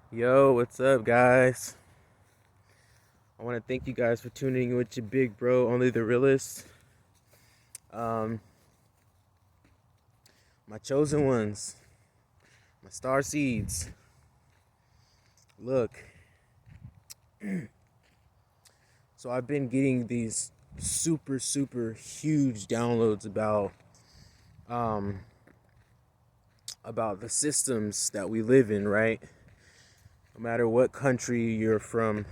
Yo, what's up, guys? I want to thank you guys for tuning in with your big bro, Only the Realist. Um, my chosen ones, my star seeds. Look, so I've been getting these super huge downloads um about the systems that we live in, right? No matter what country you're from,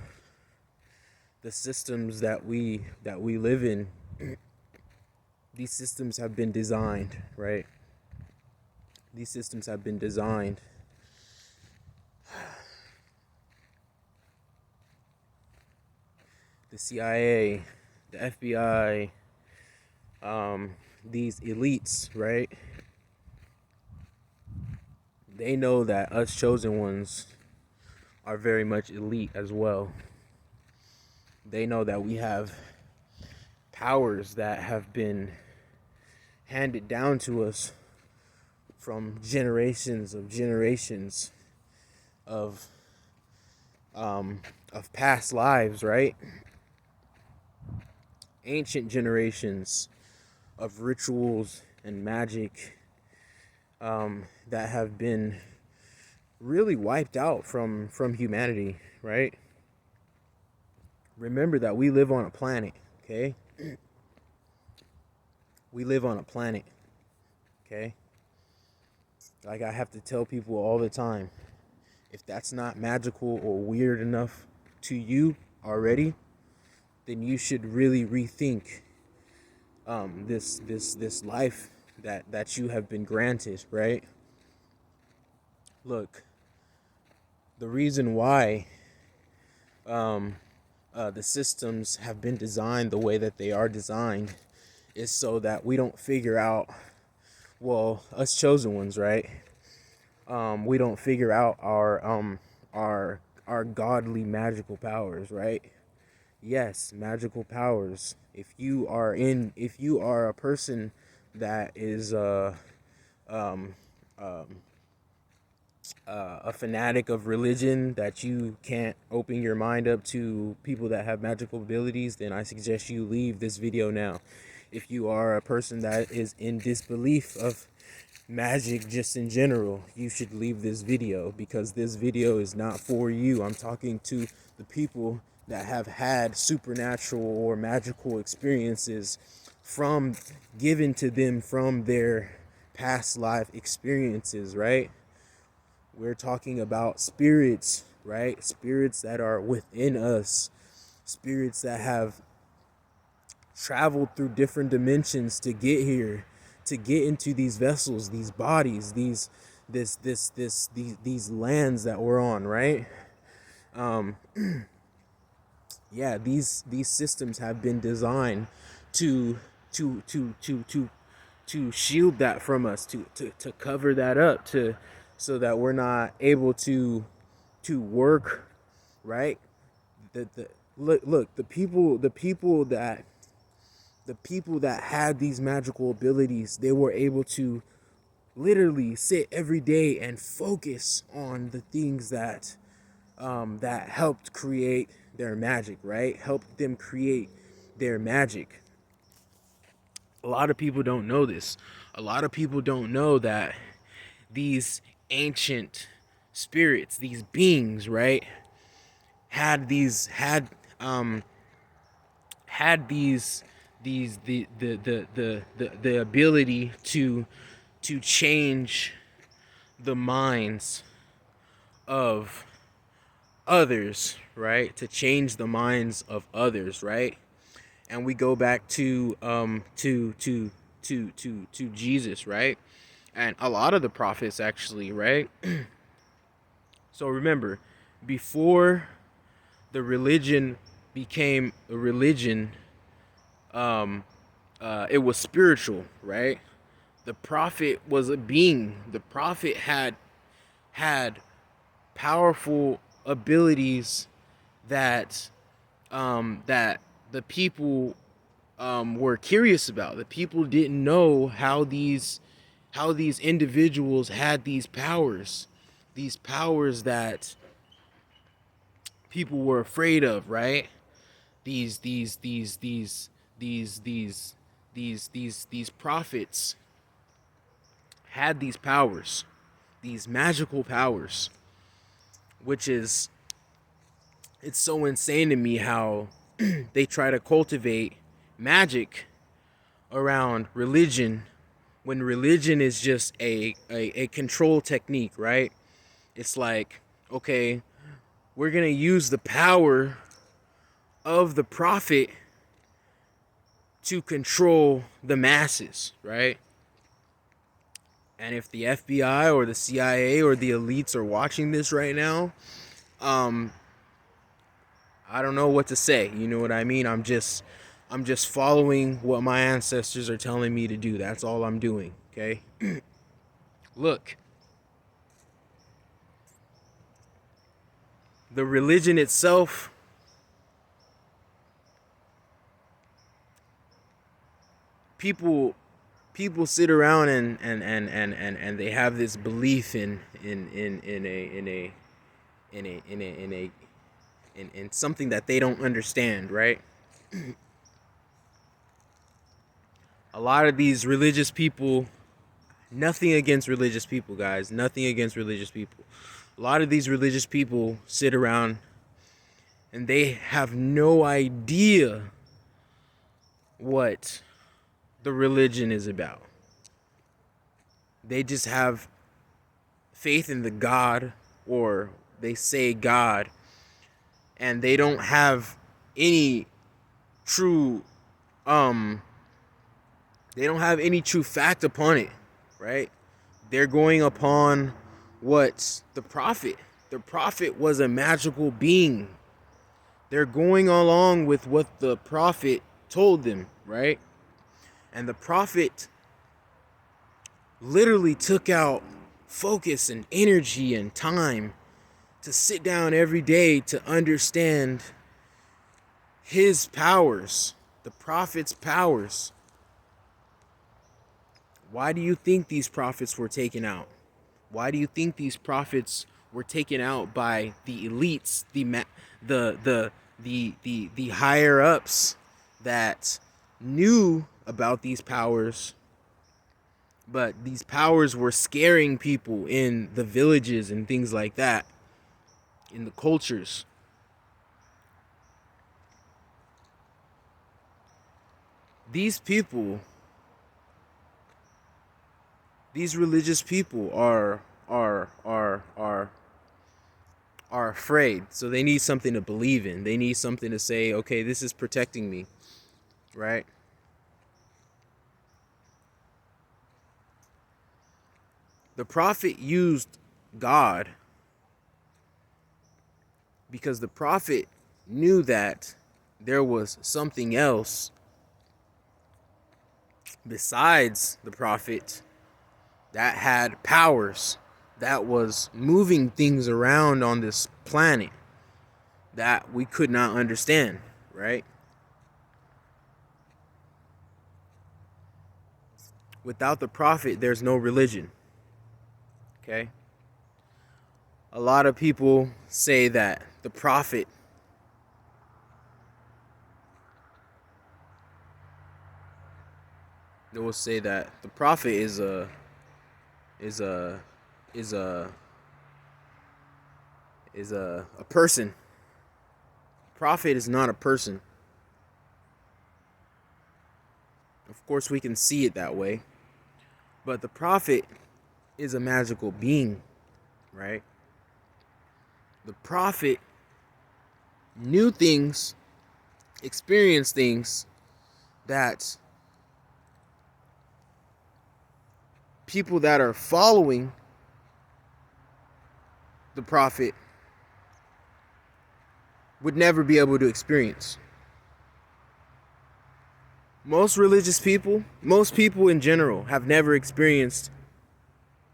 the systems that we live in, these systems have been designed, right? These systems have been designed. The CIA, the FBI, these elites, right? They know that us chosen ones are very much elite as well. They know that we have powers that have been handed down to us from generations of of past lives, right? Ancient generations of rituals and magic that have been really wiped out from humanity, right? Remember that we live on a planet, okay? We live on a planet, okay? Like I have to tell people all the time, if that's not magical or weird enough to you already, then you should really rethink this life that you have been granted, right? Look, the reason why the systems have been designed the way that they are designed is so that we don't figure out, well, us chosen ones, right? We don't figure out our godly magical powers, right? Yes, magical powers. If you are a person that is um, um, a fanatic of religion, that you can't open your mind up to people that have magical abilities, then I suggest you leave this video now. If you are a person that is in disbelief of magic just in general, you should leave this video, because this video is not for you. I'm talking to the people that have had supernatural or magical experiences from given to them from their past life experiences, right? We're talking about spirits, right? Spirits that are within us, spirits that have traveled through different dimensions to get here, to get into these vessels, these bodies, these lands that we're on, right? Um, yeah, these systems have been designed to to to to to to shield that from us, to cover that up, to so that we're not able to work, right? The look, the people that had these magical abilities, they were able to literally sit every day and focus on the things that helped create their magic, right? Helped them create their magic. A lot of people don't know this. A lot of people don't know that these ancient spirits, these beings, right, had these um had these the ability to change the minds of others, right? To change the minds of others, right? And we go back to Jesus, right? And a lot of the prophets actually, right? So remember, before the religion became a religion, it was spiritual, right? The prophet was a being. The prophet had powerful abilities that that the people were curious about. The people didn't know how these individuals had these powers that people were afraid of, right? These prophets had these powers, these magical powers, which is, it's so insane to me how they try to cultivate magic around religion when religion is just a control technique, right? It's like, okay, we're going to use the power of the prophet to control the masses, right? And if the FBI or the CIA or the elites are watching this right now, I don't know what to say. You know what I mean? I'm just following what my ancestors are telling me to do. That's all I'm doing, okay? Look, the religion itself, people sit around and they have this belief in something that they don't understand, right? A lot of these religious people, nothing against religious people, guys, nothing against religious people. A lot of these religious people sit around and they have no idea what the religion is about. They just have faith in the God, or they say God, and they don't have any true they don't have any true fact upon it, right? They're going upon what the prophet was a magical being. They're going along with what the prophet told them, right? And the prophet literally took out focus and energy and time to sit down every day to understand his powers, the prophet's powers. Why do you think these prophets were taken out? Why do you think these prophets were taken out by the elites, the higher ups that knew about these powers, but these powers were scaring people in the villages and things like that, in the cultures? These people, these religious people are afraid. So they need something to believe in. They need something to say, okay, this is protecting me, right? The prophet used God because the prophet knew that there was something else besides the prophet that had powers, that was moving things around on this planet that we could not understand, right? Without the prophet, there's no religion, okay? A lot of people say that the prophet they will say that the prophet is a is a is a is a person. Prophet is not a person. Of course, we can see it that way, but the prophet is a magical being, right? The prophet knew things, experienced things that people that are following the prophet would never be able to experience. Most religious people, most people in general, have never experienced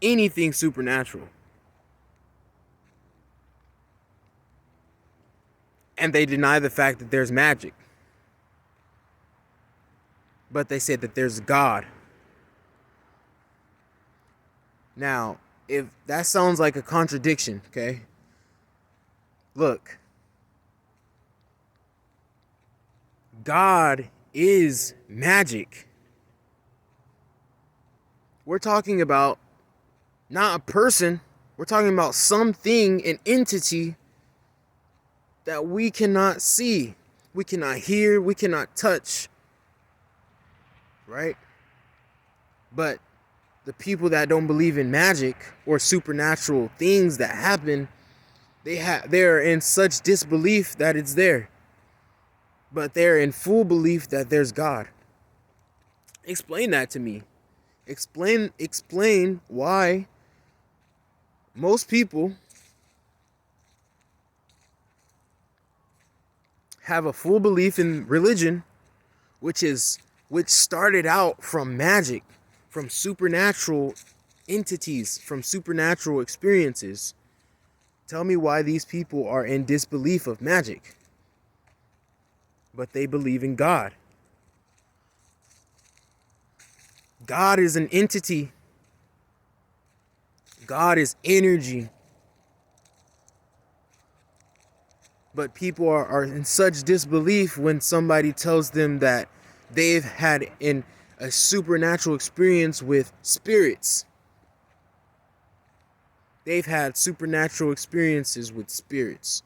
anything supernatural. And they deny the fact that there's magic. But they say that there's God. Now, if that sounds like a contradiction, okay? Look, God is magic. We're talking about not a person. We're talking about something, an entity that we cannot see, we cannot hear, we cannot touch, right? But the people that don't believe in magic or supernatural things that happen, they're in such disbelief that it's there. But they're in full belief that there's God. Explain that to me. Explain why most people have a full belief in religion, which started out from magic, from supernatural entities, from supernatural experiences. Tell me why these people are in disbelief of magic, but they believe in God. God is an entity. God is energy. But people are in such disbelief when somebody tells them that they've had a supernatural experience with spirits. They've had supernatural experiences with spirits.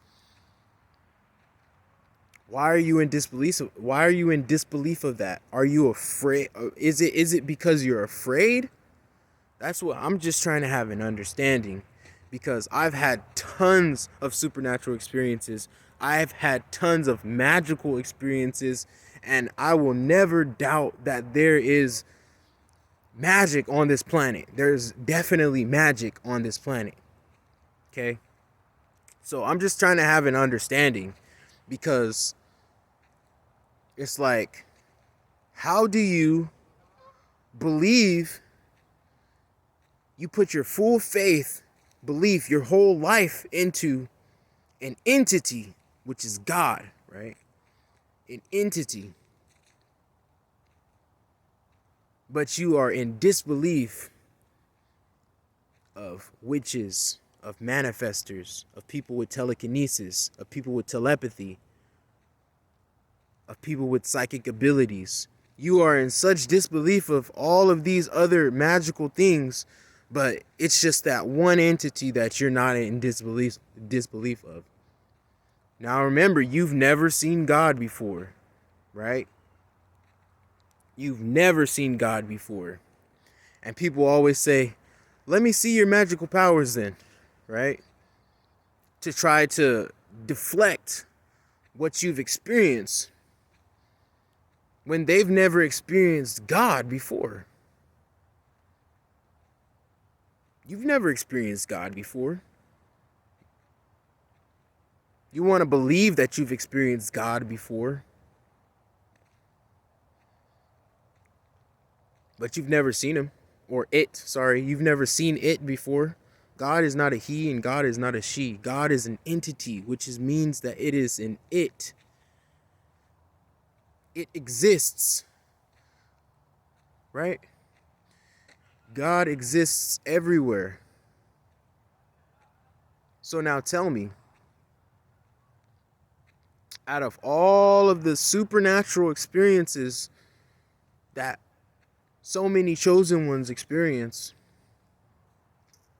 Why are you in disbelief? Why are you in disbelief of that? Are you afraid? Is it because you're afraid? That's what I'm just trying to have an understanding, because I've had tons of supernatural experiences. I've had tons of magical experiences, and I will never doubt that there is magic on this planet. There's definitely magic on this planet. Okay? So I'm just trying to have an understanding, because it's like, how do you believe? You put your full faith, belief, your whole life into an entity, which is God, right? An entity. But you are in disbelief of witches, of manifestors, of people with telekinesis, of people with telepathy, of people with psychic abilities. You are in such disbelief of all of these other magical things, but it's just that one entity that you're not in disbelief of. Now remember, you've never seen God before, right? You've never seen God before. And people always say, let me see your magical powers then, right? To try to deflect what you've experienced when they've never experienced God before. You've never experienced God before. You want to believe that you've experienced God before, but you've never seen him. Or it, sorry, you've never seen it before. God is not a he and God is not a she. God is an entity, which means that it is an it. It exists, right? God exists everywhere. So now tell me, out of all of the supernatural experiences that so many chosen ones experience,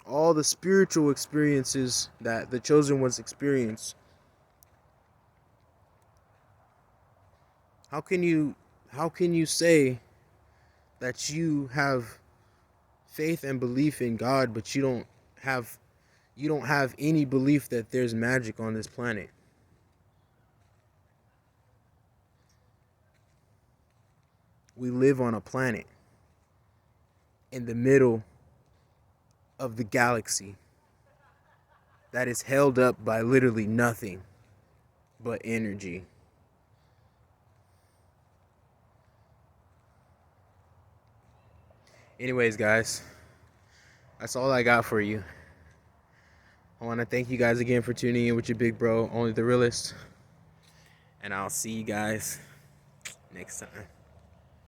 all the spiritual experiences that the chosen ones experience, how can you say that you have faith and belief in God, but you don't have any belief that there's magic on this planet? We live on a planet in the middle of the galaxy that is held up by literally nothing but energy. Anyways, guys, that's all I got for you. I want to thank you guys again for tuning in with your big bro, Only the Realist. And I'll see you guys next time.